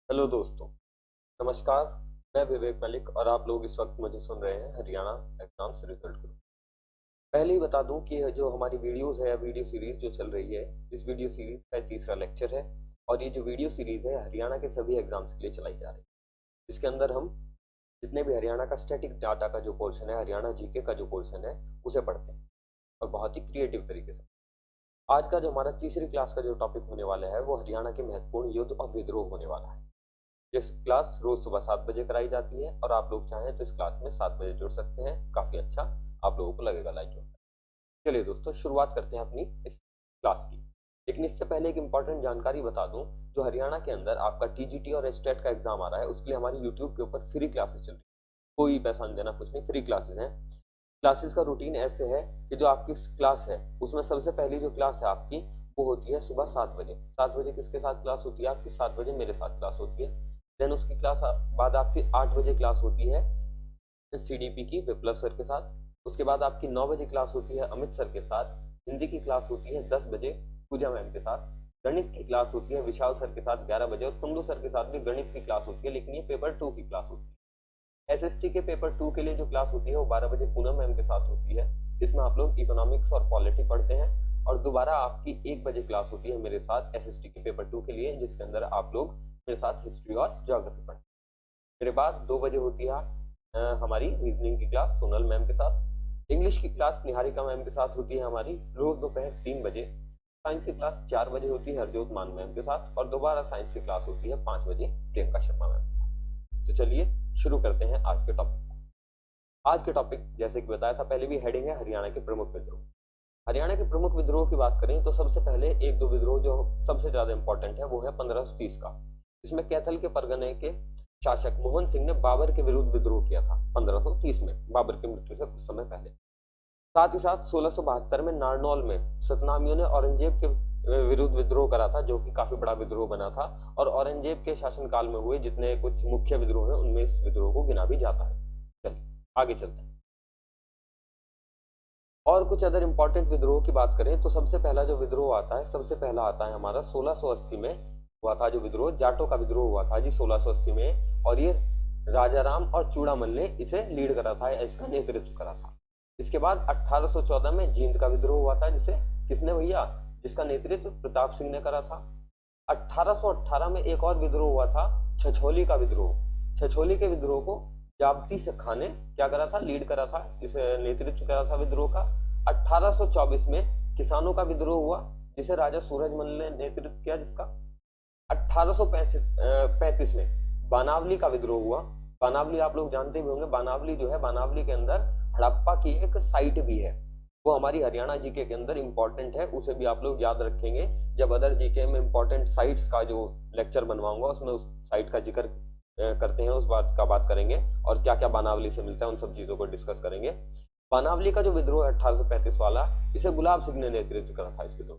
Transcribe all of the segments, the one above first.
Hello दोस्तों, नमस्कार। मैं विवेक मलिक और आप लोग इस वक्त मुझे सुन रहे हैं हरियाणा एग्जाम्स रिजल्ट ग्रुप। पहले ही बता दूं कि जो हमारी वीडियोस है या वीडियो सीरीज जो चल रही है, इस वीडियो सीरीज का तीसरा लेक्चर है और ये जो वीडियो सीरीज है हरियाणा के सभी एग्जाम्स के लिए चलाई जा रही है। इसके अंदर हम जितने भी हरियाणा का स्टैटिक डाटा का जो पोर्शन है, हरियाणा जीके का जो पोर्शन है, उसे पढ़ते हैं और बहुत ही क्रिएटिव तरीके से। आज का जो हमारा तीसरी क्लास का जो टॉपिक होने वाला है वो हरियाणा के महत्वपूर्ण युद्ध और विद्रोह होने वाला है। ये क्लास रोज सुबह 7 बजे कराई जाती है और आप लोग चाहें तो इस क्लास में 7 बजे जुड़ सकते हैं। काफी अच्छा आप लोगों को लगेगा लाइक जुड़ना। चलिए दोस्तों, शुरुआत करते हैं अपनी इस क्लास की। लेकिन इससे पहले एक इंपॉर्टेंट जानकारी बता दूं, जो हरियाणा के अंदर आपका टीजीटी और एस्टेट का एग्जाम आ रहा है, उसके लिए हमारी यूट्यूब के ऊपर फ्री क्लासेस चल रही है। कोई पैसा नहीं देना, कुछ नहीं, फ्री क्लासेस हैं। क्लासेस का रूटीन ऐसे है कि जो आपकी क्लास है उसमें सबसे पहली जो क्लास है आपकी वो होती है सुबह 7 बजे। 7 बजे किसके साथ क्लास होती है आपकी? 7 बजे मेरे साथ क्लास होती है। देन उसकी क्लास बाद आपकी 8 बजे क्लास होती है सीडीपी की विप्लव सर के साथ। उसके बाद आपकी 9 बजे क्लास होती है अमित सर के साथ। हिंदी की क्लास होती है 10 बजे पूजा मैम के साथ। गणित की क्लास होती है विशाल सर के साथ 11 बजे, और कुंडू सर के साथ भी गणित की क्लास होती है, लेकिन ये पेपर 2 की क्लास होती है। एसएसटी के पेपर 2 के लिए जो क्लास होती है वो 12 बजे पूनम मैम के साथ होती है। इसमें आप लोग इकोनॉमिक्स और पॉलिटी पढ़ते हैं। और दोबारा आपकी 1 बजे क्लास होती है मेरे साथ एसएसटी के पेपर 2 के लिए, जिसके अंदर आप लोग मेरे साथ हिस्ट्री और ज्योग्राफी पढ़ते हैं। मेरे बाद 2 बजे होती है हमारी रीजनिंग की क्लास सोनल मैम के साथ। इंग्लिश की क्लास निहारिका मैम के साथ होती है हमारी रोज दोपहर 3 बजे। साइंस की क्लास 4 बजे होती है हरजोत मान मैम के साथ, और दोबारा साइंस की क्लास होती है 5 बजे प्रियंका शर्मा मैम के साथ। तो चलिए शुरू करते हैं आज के टॉपिक को। आज के टॉपिक जैसे कि बताया था पहले भी, हेडिंग है हरियाणा के प्रमुख विद्रोह। हरियाणा के प्रमुख विद्रोह की बात करें तो सबसे पहले एक दो विद्रोह जो सबसे ज्यादा इंपॉर्टेंट है वो है 1530 का। इसमें कैथल के परगने के शासक मोहन सिंह ने बाबर के विरुद्ध विद्रोह किया था 1530 में, बाबर की मृत्यु से कुछ समय पहले। साथ ही साथ 1672 में नारनौल में सतनामियों ने औरंगजेब के विरुद्ध विद्रोह करा था, जो कि काफी बड़ा विद्रोह बना था। और औरंगजेब के शासनकाल में हुए जितने कुछ मुख्य विद्रोह हैं उनमें इस विद्रोह को गिना भी जाता है। चलिए आगे चलते हैं। और कुछ अदर इंपॉर्टेंट विद्रोह की बात करें तो सबसे पहला जो विद्रोह आता है, सबसे पहला आता है हमारा 1680 में हुआ था जो विद्रोह, जाटों का विद्रोह हुआ था जी 1680 में। और ये राजाराम और चूड़ामल ने इसे लीड करा था, इसका नेतृत्व करा था। इसके बाद 1814 में जींद का विद्रोह हुआ था, जिसे किसने भैया, जिसका नेतृत्व प्रताप सिंह ने करा था। 1818 में एक और विद्रोह हुआ था, छछोली का विद्रोह। छछोली के विद्रोह को जाब्ती खां ने क्या करा था, लीड करा था, इस नेतृत्व करा था विद्रोह का। 1824 में किसानों का विद्रोह हुआ, जिसे राजा सूरजमल ने नेतृत्व किया, जिसका 1835 में बानावली का विद्रोह हुआ। बानावली आप लोग जानते भी होंगे, बानावली जो है, बानावली के अंदर हड़प्पा की एक साइट भी है, वो हमारी हरियाणा जीके के अंदर इंपॉर्टेंट है, उसे भी आप लोग याद रखेंगे। जब अदर जीके में इंपॉर्टेंट साइट्स का जो लेक्चर बनवाऊंगा उसमें उस साइट का जिक्र करते हैं, उस बात का बात करेंगे और क्या क्या बानावली से मिलता है उन सब चीजों को डिस्कस करेंगे। बानावली का जो विद्रोह है 1835 वाला, इसे गुलाब सिंह ने नेतृत्व करा था इस विद्रोह।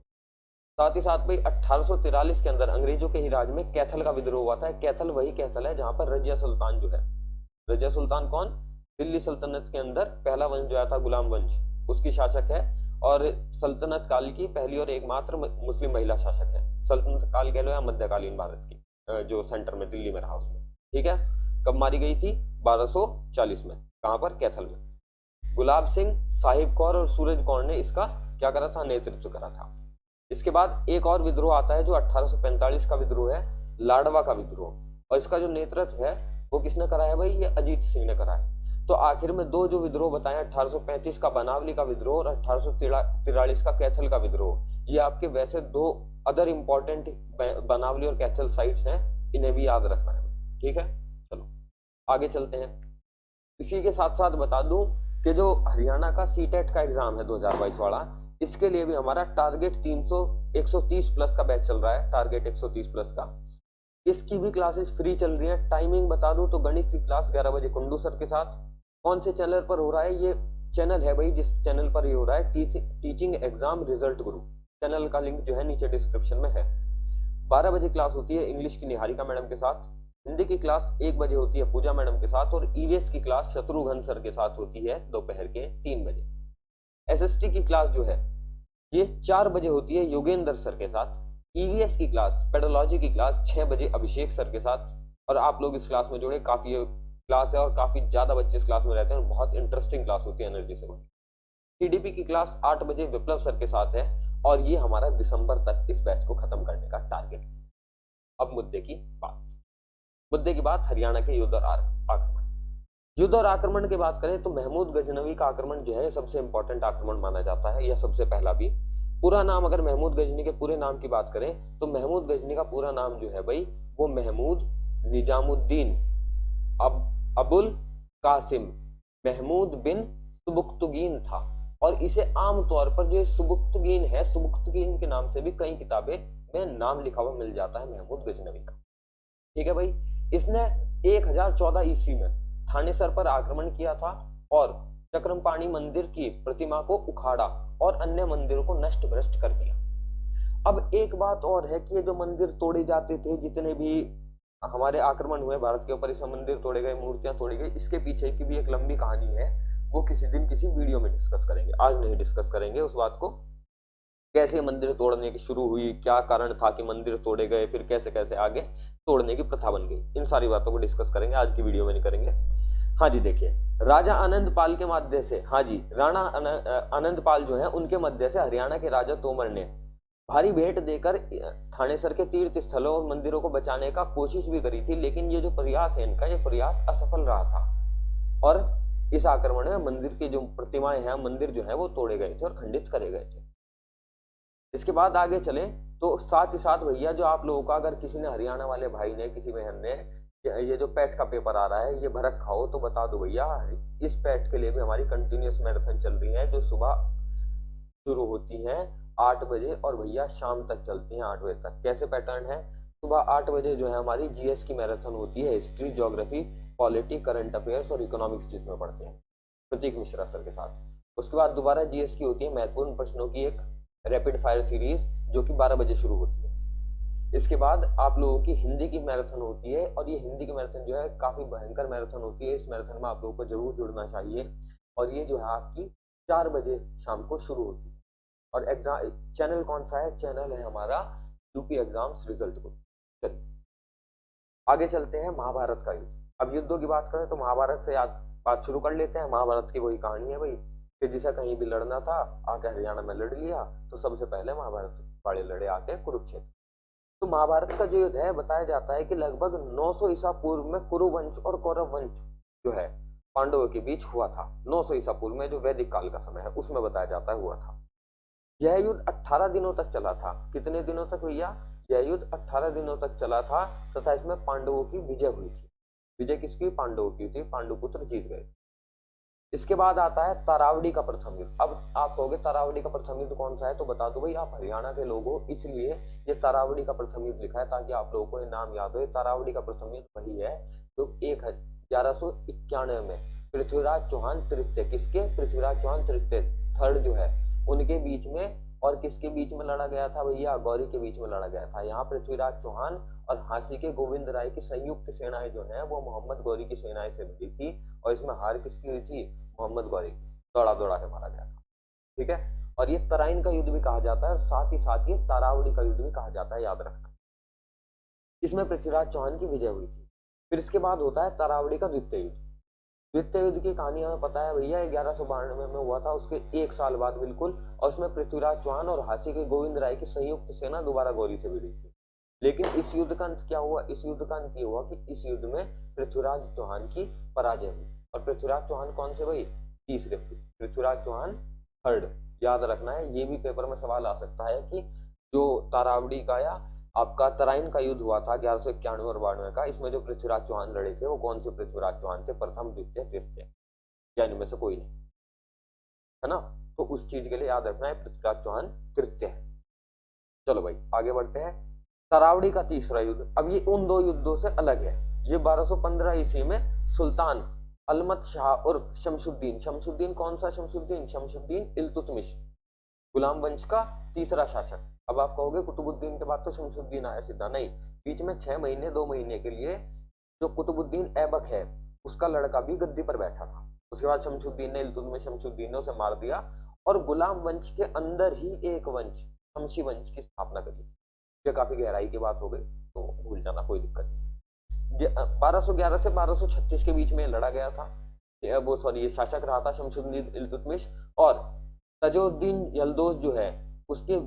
साथ ही साथ भाई 1843 के अंदर अंग्रेजों के ही राज में कैथल का विद्रोह हुआ था। कैथल वही कैथल है जहां पर रजिया सुल्तान जो है, रजिया सुल्तान कौन, दिल्ली सल्तनत के अंदर पहला वंश जो आया था गुलाम वंश, उसकी शासक है और सल्तनत काल की पहली और एकमात्र मुस्लिम महिला शासक है। सल्तनत काल कह लो या मध्यकालीन भारत की, जो सेंटर में दिल्ली में रहा उसमें, ठीक है। कब मारी गई थी? 1240 में। कहां पर? कैथल में। गुलाब सिंह, साहिब कौर और सूरज कौर ने इसका क्या करा था, नेतृत्व करा था। इसके बाद एक और विद्रोह आता है जो 1845 का विद्रोह है, लाडवा का विद्रोह, और इसका जो नेतृत्व है वो किसने करा है भाई? ये अजीत सिंह ने करा है। तो आखिर में दो जो विद्रोह बताए, 1835 का बनावली का विद्रोह और 1843 का कैथल का विद्रोह, ये आपके वैसे दो अदर इंपॉर्टेंट बनावली और कैथल साइट्स हैं, इन्हें भी याद रखना है, ठीक है। चलो आगे चलते हैं। इसी के साथ साथ बता दूं कि जो हरियाणा का सीटेट का एग्जाम है 2022 वाला, इसके लिए भी हमारा टारगेट 130 प्लस का बैच चल रहा है, टारगेट 130 प्लस का। इसकी भी क्लासेस फ्री चल रही है। टाइमिंग बता दूं तो गणित की क्लास 11 बजे कुंडू सर के साथ। कौन से चैनल पर हो रहा है? ये चैनल है भाई जिस चैनल पर ये हो रहा है, टीचिंग एग्जाम रिजल्ट गुरु। चैनल का लिंक जो है नीचे डिस्क्रिप्शन में है। 12 बजे क्लास होती है इंग्लिश की निहारिका मैडम के साथ। हिंदी की क्लास 1 बजे होती है पूजा मैडम के साथ, और ईवीएस की क्लास शत्रुघ्न सर के साथ होती है दोपहर के 3 बजे। एसएसटी की क्लास जो है ये 4 बजे होती है योगेंद्र सर के साथ। ईवीएस की क्लास, पेडोलॉजी की क्लास 6 बजे अभिषेक सर के साथ, और आप लोग इस क्लास में जुड़े, काफी क्लास है और काफी ज्यादा बच्चे इस क्लास में रहते हैं, बहुत इंटरेस्टिंग क्लास होती है एनर्जी से। सीडीपी की क्लास 8 बजे विप्लव सर के साथ है, और ये हमारा दिसंबर तक इस बैच को खत्म करने का टारगेट है। अब मुद्दे की बात हरियाणा के युद्ध और आक्रमण। युद्ध और आक्रमण की बात करें तो महमूद गजनवी का आक्रमण जो है सबसे इंपॉर्टेंट आक्रमण माना जाता है, या सबसे पहला भी। पूरा नाम, अगर महमूद गजनी के पूरे नाम की बात करें तो महमूद गजनी का पूरा नाम जो है भाई, वो महमूद निजामुद्दीन अबुल कासिम महमूद बिन सुबुक्तगीन था। और इसे आमतौर पर जो सुबुक्तगीन है, सुबुक्तगीन के नाम से भी कई किताबें में नाम लिखा हुआ मिल जाता है महमूद गजनवी का। ठीक है भाई। इसने 1014 ईस्वी में थानेसर पर आक्रमण किया था और चक्रपाणी मंदिर की प्रतिमा को उखाड़ा और अन्य मंदिरों को नष्ट भ्रष्ट कर दिया। अब एक बात और है कि ये जो मंदिर तोड़े जाते थे, जितने भी हमारे आक्रमण हुए भारत के ऊपर, इसमें मंदिर तोड़े गए, मूर्तियां तोड़ी गई, इसके पीछे की भी एक लंबी कहानी है, वो किसी दिन किसी वीडियो में डिस्कस करेंगे। आज नहीं डिस्कस करेंगे उस बात को, कैसे मंदिर तोड़ने की शुरू हुई, क्या कारण था कि मंदिर तोड़े गए, फिर कैसे कैसे आगे तोड़ने की प्रथा बन गई, इन सारी बातों को डिस्कस करेंगे, आज की वीडियो में नहीं करेंगे। हाँ जी, देखिए, राजा आनंदपाल के मध्य से, हाँ जी, राणा आनंदपाल जो है उनके मध्य से हरियाणा के राजा तोमर ने भारी भेंट देकर थानेसर के तीर्थ स्थलों और मंदिरों को बचाने का कोशिश भी करी थी, लेकिन ये जो प्रयास है इनका, ये प्रयास असफल रहा था और इस आक्रमण में मंदिर की जो प्रतिमाएं हैं, मंदिर जो है वो तोड़े गए थे और खंडित करे गए थे। इसके बाद आगे चले तो साथ ही साथ भैया, जो आप लोगों का, अगर किसी ने, हरियाणा वाले भाई ने, किसी बहन ने ये जो पैट का पेपर आ रहा है ये भरक खाओ, तो बता दो भैया, इस पैट के लिए भी हमारी कंटिन्यूअस मैराथन चल रही है, जो सुबह शुरू होती है 8 बजे और भैया शाम तक चलती हैं 8 बजे तक। कैसे पैटर्न है? सुबह 8 बजे जो है हमारी जीएस की मैराथन होती है, history, geography, polity, current affairs और इकोनॉमिक्स जिसमें पढ़ते हैं प्रतीक मिश्रा सर के साथ। उसके बाद दोबारा जीएस की होती है महत्वपूर्ण प्रश्नों की एक रैपिड फायर सीरीज, जो कि 12 बजे शुरू होती है। इसके बाद आप लोगों की हिंदी की मैराथन होती है, और ये हिंदी की मैराथन जो है काफी भयंकर मैराथन होती है। इस मैराथन में आप लोगों को जरूर जुड़ना चाहिए, और ये जो है आपकी 4 बजे शाम को शुरू होती है। और एग्जाम चैनल कौन सा है? चैनल है हमारा यूपी एग्जाम्स रिजल्ट ग्रुप। चलिए आगे चलते हैं महाभारत का युद्ध। अब युद्धों की बात करें तो महाभारत से बात शुरू कर लेते हैं। महाभारत की वही कहानी है भाई, कि जिसे कहीं भी लड़ना था आके हरियाणा में लड़ लिया, तो सबसे पहले महाभारत वाले लड़े आके कुरुक्षेत्र। तो महाभारत का जो युद्ध है, बताया जाता है कि लगभग 900 ईसा पूर्व में कुरुवंश और कौरव वंश जो है पांडवों के बीच हुआ था। 900 ईसा पूर्व में, जो वैदिक काल का समय है, उसमें बताया जाता है हुआ था। यह युद्ध 18 दिनों तक चला था। कितने दिनों तक भैया? यह युद्ध 18 दिनों तक चला था, तथा इसमें पांडवों की विजय हुई थी। विजय किसकी? पांडवों की थी, पांडुपुत्र जीत गए। इसके बाद आता है तारावड़ी का प्रथम युद्ध। अब आप कहोगे तारावड़ी का प्रथम युद्ध कौन सा है, तो बता दो भाई, आप हरियाणा के लोग हो, इसलिए ये तारावड़ी का प्रथम युद्ध लिखा है, ताकि आप लोगों को ये नाम याद हो। तारावड़ी का प्रथम युद्ध वही है जो 1191 में पृथ्वीराज चौहान तृतीय, किसके? पृथ्वीराज चौहान तृतीय थर्ड जो है, उनके बीच में, और किसके बीच में लड़ा गया था भैया? गौरी के बीच में लड़ा गया था। यहाँ पृथ्वीराज चौहान और हांसी के गोविंद राय की संयुक्त सेनाएं जो है वो मोहम्मद गौरी की सेनाएं से भिड़ी थी, और इसमें हार किसकी हुई थी? मोहम्मद गौरी। दौड़ा दौड़ा के मारा गया था। ठीक है। और ये तराइन का युद्ध भी कहा जाता है, और साथ ही साथ ये तारावड़ी का युद्ध भी कहा जाता है, याद रखना। इसमें पृथ्वीराज चौहान की विजय हुई थी। फिर इसके बाद होता है तारावड़ी का द्वितीय युद्ध। द्वितीय युद्ध की कहानी हमें पता है भैया, 1192 में हुआ था, उसके 1 साल बाद बिल्कुल, और उसमें पृथ्वीराज चौहान और हांसी के गोविंद राय की संयुक्त सेना दोबारा गौरी से भिड़ी थी। लेकिन इस युद्ध का अंत क्या हुआ? इस युद्ध का अंत ये हुआ कि इस युद्ध में पृथ्वीराज चौहान की पराजय हुई। और पृथ्वीराज चौहान कौन से भाई? तीसरे। पृथ्वीराज चौहान थर्ड, याद रखना है। ये भी पेपर में सवाल आ सकता है कि जो तारावड़ी का या आपका तराइन का युद्ध हुआ था 1191 और 92 का, इसमें जो पृथ्वीराज चौहान लड़े थे वो कौन से पृथ्वीराज चौहान थे? प्रथम, द्वितीय, तृतीय, या इनमें से कोई नहीं, है ना? तो उस चीज के लिए याद रखना है पृथ्वीराज चौहान तृतीय है। चलो भाई आगे बढ़ते हैं। तरावड़ी का तीसरा युद्ध, अब ये उन दो युद्धों से अलग है। ये 1215 ईस्वी में सुल्तान अलमत शाह उर्फ शमशुद्दीन, शमशुद्दीन कौन सा शमशुद्दीन? शमशुद्दीन इल्तुतमिश, गुलाम वंश का तीसरा शासक। अब आप कहोगे कुतुबुद्दीन के बाद तो शमशुद्दीन आया सीधा, नहीं, बीच में 6 महीने 2 महीने के लिए जो कुतुबुद्दीन ऐबक है उसका लड़का भी गद्दी पर बैठा था। उसके बाद शमशुद्दीन ने, इल्तुतमिश शमशुद्दीन ने उसे मार दिया, और गुलाम वंश के अंदर ही एक वंश, शमशी वंश की स्थापना करी। ये काफी गहराई की बात हो गई, तो भूल जाना, कोई दिक्कत नहीं। 1211 से 1236 के बीच में लड़ा गया था। वो सॉरी, ये शासक रहा था शमशुद्दीन इल्तुतमिश, और तजुद्दीन यल्दोज जो है उसके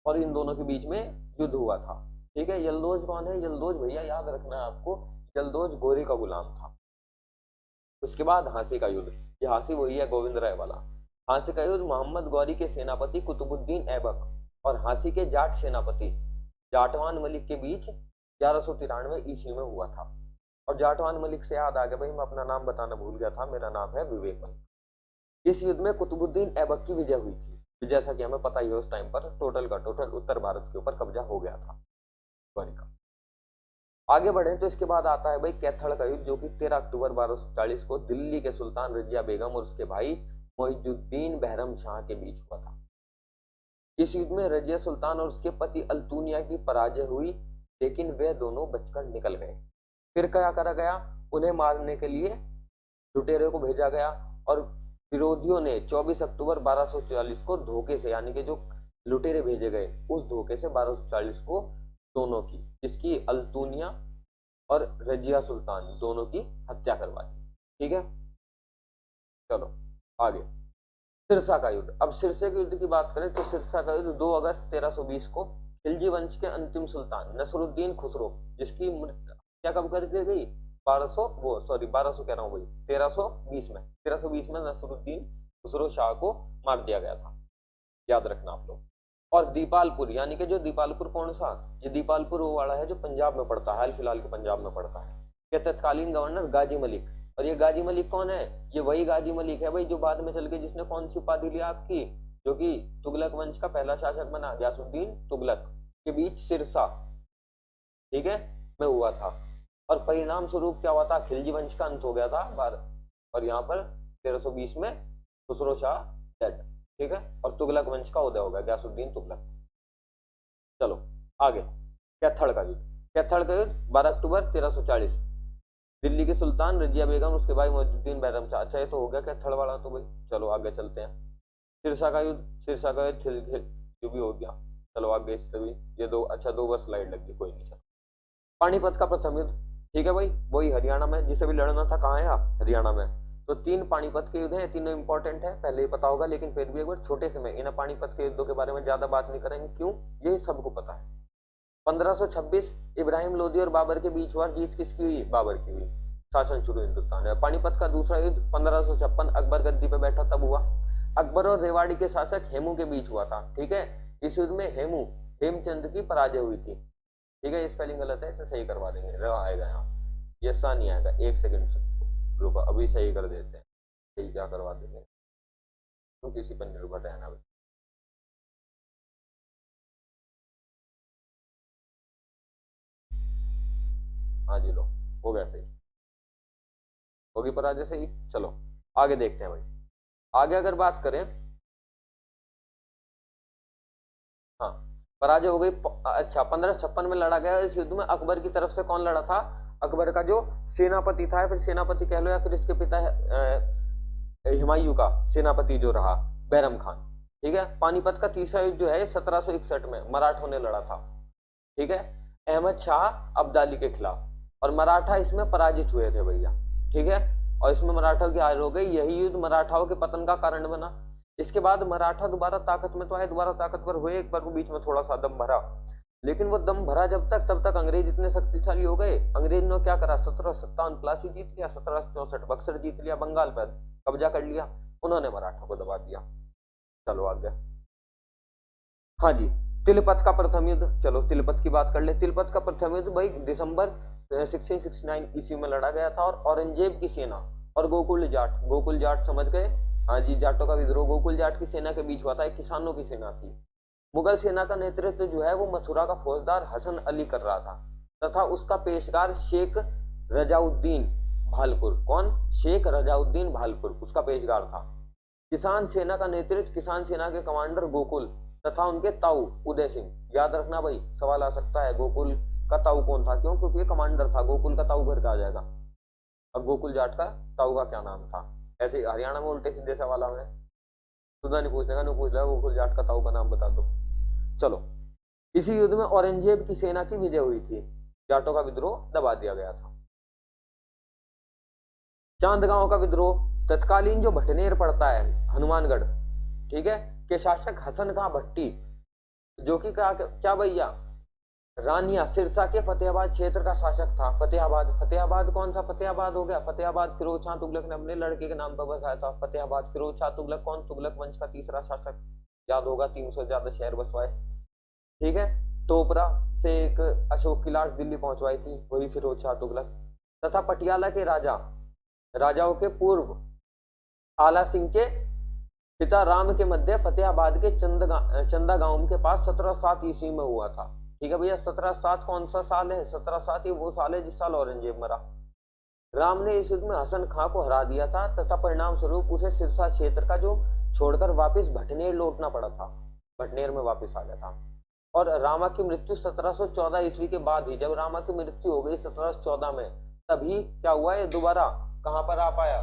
और इन दोनों के बीच में युद्ध हुआ था। ठीक है, यल्दोज कौन है? यल्दोज भैया याद रखना है आपको, यल्दोज गोरे का गुलाम था। उसके बाद हांसी का युद्ध, ये हांसी वही है गोविंद राय वाला। हांसी का युद्ध मोहम्मद गौरी के सेनापति कुतुबुद्दीन ऐबक और हांसी के जाट सेनापति जाटवान मलिक के बीच 1193 ईस्वी में हुआ था। और जाटवान मलिक से याद आ गया भाई, मैं अपना नाम बताना भूल गया था, मेरा नाम है विवेक मलिक। इस युद्ध में कुतुबुद्दीन ऐबक की विजय हुई थी। जैसा कि हमें पता ही है उस टाइम पर टोटल का टोटल उत्तर भारत के ऊपर कब्जा हो गया था गौरी का। आगे बढ़े तो इसके बाद आता है भाई कैथल का युद्ध, जो कि 13 अक्टूबर 1240 को दिल्ली के सुल्तान रजिया बेगम और उसके भाई मोइजुद्दीन बहरम शाह के बीच हुआ था। इस युद्ध में रजिया सुल्तान और उसके पति अल्तुनिया की पराजय हुई, लेकिन वे दोनों बचकर निकल गए। फिर क्या करा गया? उन्हें मारने के लिए लुटेरे को भेजा गया, और विरोधियों ने 24 अक्टूबर 1240 को धोखे से, यानी कि जो लुटेरे भेजे गए उस धोखे से 1240 को दोनों की, जिसकी अल्तुनिया और रजिया सुल्तान दोनों की हत्या करवा दी। ठीक है, चलो आगे। सिरसा का युद्ध। अब सिरसे के युद्ध की बात करें तो सिरसा का युद्ध 2 अगस्त 1320 को खिलजी वंश के अंतिम सुल्तान नसरुद्दीन खुसरो, जिसकी हत्या कब कर दी गई? 1200 कह रहा हूँ भाई, 1320 में नसरुद्दीन खुसरो शाह को मार दिया गया था, याद रखना आप लोग। और दीपालपुर, यानी कि जो दीपालपुर कौन सा? ये दीपालपुर वो वाला है जो पंजाब में पड़ता है, हाल फिलहाल के पंजाब में पड़ता है। ये तत्कालीन गवर्नर गाजी मलिक, और ये गाजी मलिक कौन है? ये वही गाजी मलिक है भाई जो बाद में चल के जिसने कौन सी उपाधि लिया आपकी, जो कि तुगलक वंश का पहला शासक बना, गयासुद्दीन तुगलक के बीच सिरसा, ठीक है, में हुआ था। और परिणाम स्वरूप क्या हुआ था? खिलजी वंश का अंत हो गया था और यहाँ पर 1320 में खुसरो शाह डेड, ठीक है, और तुगलक वंश का उदय हो गया, गयासुद्दीन तुगलक। चलो आगे, कैथल का युद्ध। कैथल का युद्ध 12 अक्टूबर 1340, दिल्ली के सुल्तान रजिया बेगम उसके भाई मोइजुद्दीन बहरम शाह। अच्छा, ये तो हो गया कैथल वाला तो भाई, चलो आगे चलते हैं। सिरसा का युद्ध, सिरसा का युद्ध जो भी हो गया, चलो आगे। इससे भी ये दो बार स्लाइड लग गई, कोई नहीं। चलो, पानीपत का प्रथम युद्ध, ठीक है भाई, वही हरियाणा में जिसे भी लड़ना था, कहाँ है आप? हरियाणा में। तो 3 पानीपत के युद्ध हैं, तीनों इंपॉर्टेंट है, पहले ही पता होगा, लेकिन फिर भी एक बार छोटे से में इन पानीपत के युद्धों के बारे में ज्यादा बात नहीं करेंगे, क्यों? ये सबको पता है। 1526 इब्राहिम लोदी और बाबर के बीच हुआ, जीत किसकी हुई? बाबर की हुई, शासन शुरू हिंदुस्तान में। पानीपत का दूसरा युद्ध 1556 अकबर गद्दी पे बैठा तब हुआ। अकबर और रेवाड़ी के शासक हेमू के बीच हुआ था, ठीक है। इस युद्ध में हेमचंद की पराजय हुई थी, ठीक है। स्पेलिंग गलत है, इसे सही करवा देंगे, र आएगा यहाँ, ये सा नहीं आएगा। एक सेकंड से रुको, अभी सही कर देते हैं, सही क्या करवा देंगे, तो किसी पर निर्भर रहना भाई। हाँ जी, लो, हो गया सही, होगी पराजय सही। चलो आगे देखते हैं भाई। आगे अगर बात करें, हाँ, पराजय हो गई। अच्छा, 1556 में लड़ा गया इस युद्ध में। अकबर की तरफ से कौन लड़ा था? अकबर का जो सेनापति था, फिर सेनापति कह लो, या फिर इसके पिता हुमायूं का सेनापति जो रहा, बैरम खान, ठीक है। पानीपत का तीसरा युद्ध जो है 1761 में मराठों ने लड़ा था, ठीक है, अहमद शाह अब्दाली के खिलाफ, और मराठा इसमें पराजित हुए थे भैया, ठीक है। और इसमें मराठा की हार हो गई, यही युद्ध मराठाओं के पतन का कारण बना। इसके बाद मराठा दोबारा ताकत में तो आए, दोबारा ताकतवर हुए, एक बार को बीच में थोड़ा सा दम भरा, लेकिन वो दम भरा जब तक, तब तक अंग्रेज इतने शक्तिशाली हो गए। अंग्रेज ने क्या करा? 1757 प्लासी जीत लिया, 1764 बक्सर जीत लिया, बंगाल पर कब्जा कर लिया, उन्होंने मराठा को दबा दिया। चलो आगे, हाँ जी, तिलपत का प्रथम युद्ध। चलो तिलपत की बात कर ले। तिलपत का प्रथम युद्ध भाई दिसंबर 1669 ईस्वी में लड़ा गया था, और औरंगजेब की सेना और गोकुल जाट समझ गए, हाँ जी, जाटों का विद्रोह गोकुल जाट की सेना के बीच हुआ था। एक किसानों की सेना थी। मुगल सेना का नेतृत्व जो है वो मथुरा का फौजदार हसन अली कर रहा था, तथा उसका पेशकार शेख रजाउद्दीन भालपुर। कौन? शेख रजाउद्दीन भालपुर उसका पेशकार था। किसान सेना का नेतृत्व किसान सेना के कमांडर गोकुल तथा उनके ताऊ उदय सिंह। याद रखना भाई, सवाल आ सकता है गोकुल का ताऊ कौन था, क्यों? क्योंकि ये कमांडर था। गोकुल का ताऊ घर का आ जाएगा। अब गोकुल जाट का ताऊ का क्या नाम था? ऐसे हरियाणा में उल्टे सीधे सवाल में सुधा नहीं पूछने का, नहीं पूछ रहा, गोकुल जाट का ताऊ का नाम बता दो। चलो इसी युद्ध में औरंगजेब की सेना की विजय हुई थी, जाटों का विद्रोह दबा दिया गया था। चांदगांव का विद्रोह, तत्कालीन जो भटनेर पड़ता है हनुमानगढ़, ठीक है, के शासक हसन खां भट्टी, जो कि क्या भैया रानिया सिरसा के फतेहाबाद क्षेत्र का शासक था। फतेहाबाद कौन सा फतेहाबाद हो गया? फतेहाबाद फिरोज शाह तुगलक ने अपने लड़के के नाम पर बसाया था। फतेहाबाद फिरोज शाह तुगलक कौन? तुगलक वंश का तीसरा शासक, याद होगा, 300 से ज्यादा शहर बसवाए, ठीक है। टोपरा से एक अशोक की लाश दिल्ली पहुंचवाई थी, वही फिरोज शाह तुगलक। तथा पटियाला के राजाओं के पूर्व आला सिंह के पिता राम के मध्य फतेहाबाद के चंदा गांव के पास 1707 ईस्वी में हुआ था, ठीक है भैया। 1707 कौन सा साल है? 1707 ये वो साल है जिस साल औरंगजेब मरा। राम ने इस युद्ध में हसन खां को हरा दिया था तथा परिणाम स्वरूप उसे सिरसा क्षेत्र का जो छोड़कर वापस भटनेर लौटना पड़ा था, भटनेर में वापस आ गया था। और रामा की मृत्यु 1714 ईस्वी के बाद ही, जब रामा की मृत्यु हो गई 1714 में, तभी क्या हुआ, ये दोबारा कहां पर आ पाया?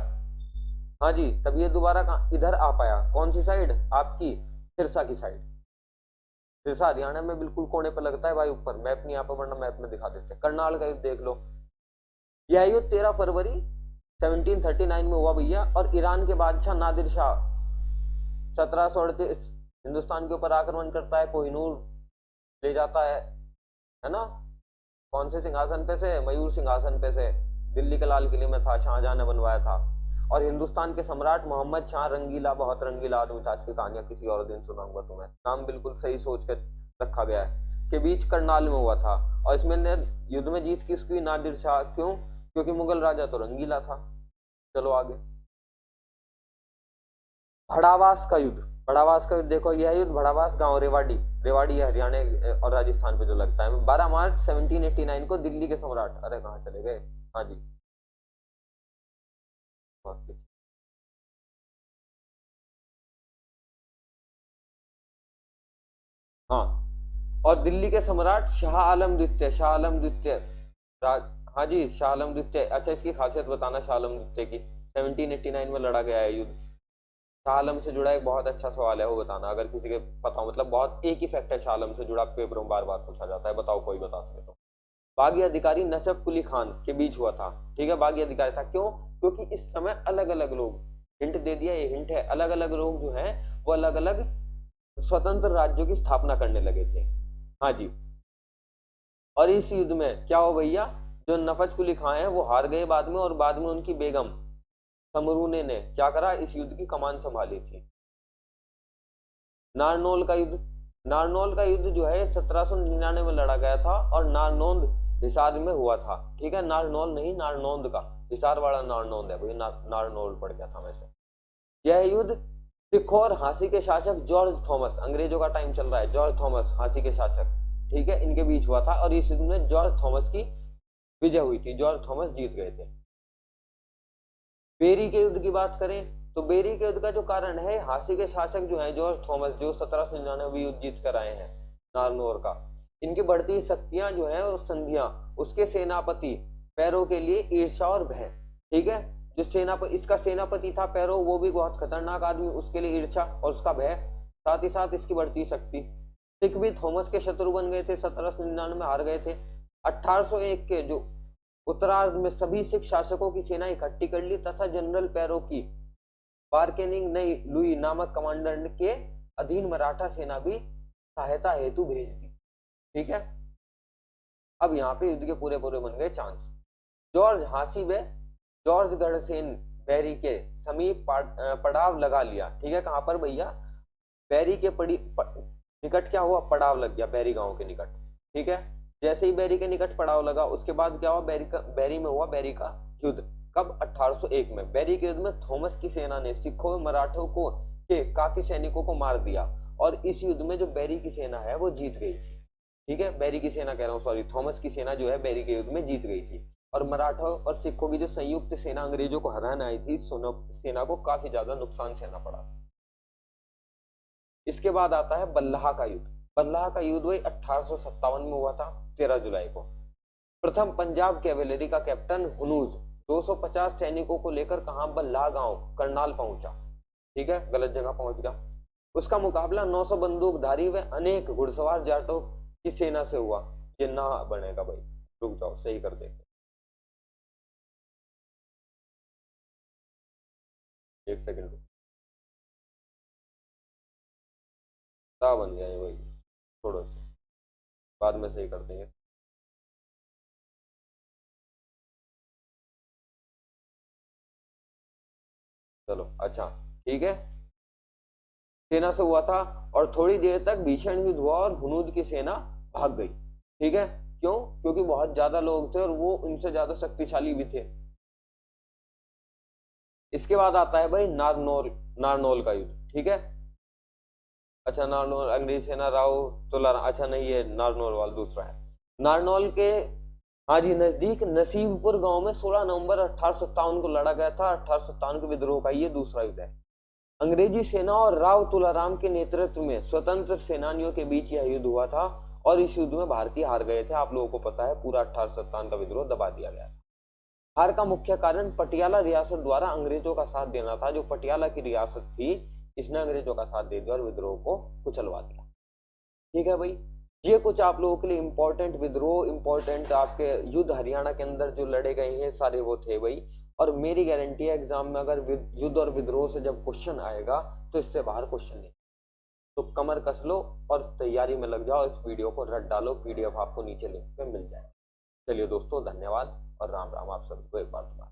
हाँ जी, तभी ये दोबारा इधर आ पाया। कौन सी साइड? आपकी सिरसा की साइड। सिरसा हरियाणा में बिल्कुल कोने पर लगता है भाई, ऊपर। मैप नहीं यहाँ पर, वरना मैप में दिखा देते हैं। करनाल का युद्ध देख लो। यह युद्ध 13 फरवरी 1739 में हुआ भैया। और ईरान के बादशाह नादिर शाह 1738 हिंदुस्तान के ऊपर आक्रमण करता है, कोहिनूर ले जाता है ना? कौन से सिंहासन पे से? मयूर सिंहासन पे से। दिल्ली के लाल किले में था, शाहजहां ने बनवाया था। और हिंदुस्तान के सम्राट मोहम्मद शाह रंगीला, बहुत रंगीला आदमी था, इसकी कहानियां किसी और दिन सुनाऊंगा तुम्हें, नाम बिल्कुल सही सोच के रखा गया है, के बीच करनाल में हुआ था। और इसमें युद्ध में जीत किसकी? नादिर शाह। क्यों? क्योंकि मुगल राजा तो रंगीला था। चलो आगे। भड़ावास का युद्ध। भड़ावास का युद्ध देखो, यह युद्ध भड़ावास गांव रेवाड़ी है हरियाणा और राजस्थान पे जो लगता है, 12 मार्च 1789 को दिल्ली के सम्राट, अरे कहाँ चले गए, हाँ जी, हाँ, और दिल्ली के सम्राट शाह आलम द्वितीय, हाँ जी, शाह आलम द्वितीय। अच्छा, इसकी खासियत बताना शाह आलम द्वितीय की। 1789 में लड़ा गया है युद्ध। शाह आलम से जुड़ा एक बहुत अच्छा सवाल है, वो बताना अगर किसी के पता हो, मतलब बहुत एक ही फैक्ट है शाह आलम से जुड़ा, पेपरों में बार बार पूछा जाता है, बताओ कोई बता सके तो। बागी अधिकारी नसफ कुली खान के बीच हुआ था, ठीक है। बागी अधिकारी था, क्यों? क्योंकि इस समय अलग अलग लोग, हिंट दे दिया, ये हिंट है, अलग अलग लोग जो हैं वो अलग अलग स्वतंत्र राज्यों की स्थापना करने लगे थे, हाँ जी। और इस युद्ध में क्या हो भैया, जो नफज कुली खां है वो हार गए बाद में, और बाद में उनकी बेगम समरूने ने क्या करा, इस युद्ध की कमान संभाली थी। नारनौल का युद्ध जो है 1799 में लड़ा गया था, और नारनौंद हिसार में हुआ था, ठीक है। नारनौल नहीं, नारनौंद का, हिसार वाला नारनौंद है भैया, नारनौल पड़ गया था वैसे। यह युद्ध सिखों और हांसी के शासक जॉर्ज थॉमस, अंग्रेजों का टाइम चल रहा है, जॉर्ज थॉमस हांसी के शासक, ठीक है, इनके बीच हुआ था। और इस युद्ध में जॉर्ज थॉमस की विजय हुई थी, जॉर्ज थॉमस जीत गए थे। बेरी के युद्ध की बात करें तो बेरी के युद्ध का जो कारण है, हांसी के शासक जो हैं जॉर्ज थॉमस, जो 1799 युद्ध जीत कर आए हैं नारनौर का, इनकी बढ़ती शक्तियां जो है उस संधियां, उसके सेनापति पैरों के लिए ईर्ष्या और भय, ठीक है। जो इसका सेनापति था पैरो, वो भी बहुत खतरनाक आदमी, उसके लिए ईर्ष्या और उसका भय, साथ ही साथ इसकी बढ़ती शक्ति। सिख भी थॉमस के शत्रु बन गए थे, 1799 में हार गए थे। 1801 के जो उत्तरार्ध में सभी सिख शासकों की सेना इकट्ठी कर ली तथा जनरल पैरो की बार्केनिंग नई लुई नामक कमांडर के अधीन मराठा सेना भी सहायता हेतु भेज दी, ठीक है। अब यहाँ पे युद्ध के पूरे पूरे बन गए चांस। जॉर्ज हांसी व जॉर्ज गढ़सेन बैरी के समीप पड़ाव लगा लिया, ठीक है। कहां पर भैया? बैरी के निकट क्या हुआ, पड़ाव लग गया बैरी गांव के निकट, ठीक है। जैसे ही बैरी के निकट पड़ाव लगा, उसके बाद क्या हुआ, बैरी में हुआ बैरी का युद्ध। कब? 1801 में। बैरी के युद्ध में थॉमस की सेना ने सिखों मराठों को के काफी सैनिकों को मार दिया, और इस युद्ध में जो बैरी की सेना है वो जीत गई थी, ठीक है। बैरी की सेना कह रहा हूँ, सॉरी, थॉमस की सेना जो है बैरी के युद्ध में जीत गई थी, और मराठा और सिखों की जो संयुक्त सेना अंग्रेजों को हराने आई थी, सेना को काफी ज्यादा नुकसान सहना पड़ा। इसके बाद आता है बल्लाह का युद्ध। बल्लाह का युद्ध वही 1857 में हुआ था, 13 जुलाई को। प्रथम पंजाब कैवेलरी का कैप्टन हुनूज 250 सैनिकों को लेकर कहां, बल्लाह गांव करनाल पहुंचा, ठीक है, गलत जगह पहुंच गया। उसका मुकाबला 900 बंदूकधारी व अनेक घुड़सवार जाटों की सेना से हुआ, ये ना बनेगा भाई, रुक जाओ सही कर देते, एक सेकंड रुक, ता बन गया ये भाई, थोड़ा से बाद में सही कर देंगे। चलो अच्छा ठीक है, सेना से हुआ था और थोड़ी देर तक भीषण युद्ध हुआ और हुनूद की सेना भाग गई। ठीक है, क्यों? क्योंकि बहुत ज्यादा लोग थे और वो उनसे ज्यादा शक्तिशाली भी थे। इसके बाद आता है भाई नारनौल, नारनौल का युद्ध। ठीक है, अच्छा नारनौल अंग्रेजी सेना राव तुलाराम, अच्छा नहीं ये नारनौल वाला दूसरा है। नारनौल के हाँ जी नजदीक नसीबपुर गांव में 16 नवंबर 1857 को लड़ा गया था। 1857 के विद्रोह का ये दूसरा युद्ध है। अंग्रेजी सेना और राव तुलाराम के नेतृत्व में स्वतंत्र सेनानियों के बीच यह युद्ध हुआ था और इस युद्ध में भारतीय हार गए थे। आप लोगों को पता है, पूरा 1857 का विद्रोह दबा दिया गया। हार का मुख्य कारण पटियाला रियासत द्वारा अंग्रेजों का साथ देना था। जो पटियाला की रियासत थी, इसने अंग्रेजों का साथ दे दिया और विद्रोह को कुचलवा दिया। ठीक है भाई, ये कुछ आप लोगों के लिए इंपॉर्टेंट विद्रोह, इंपॉर्टेंट आपके युद्ध हरियाणा के अंदर जो लड़े गए हैं सारे वो थे भाई। और मेरी गारंटी है एग्जाम में अगर युद्ध और विद्रोह से जब क्वेश्चन आएगा तो इससे बाहर क्वेश्चन नहीं। तो कमर कस लो और तैयारी में लग जाओ, इस वीडियो को रट डालो, पीडीएफ आपको नीचे लिंक पे मिल जाए। चलिए दोस्तों, धन्यवाद और राम राम आप सभी को एक बार दोबारा।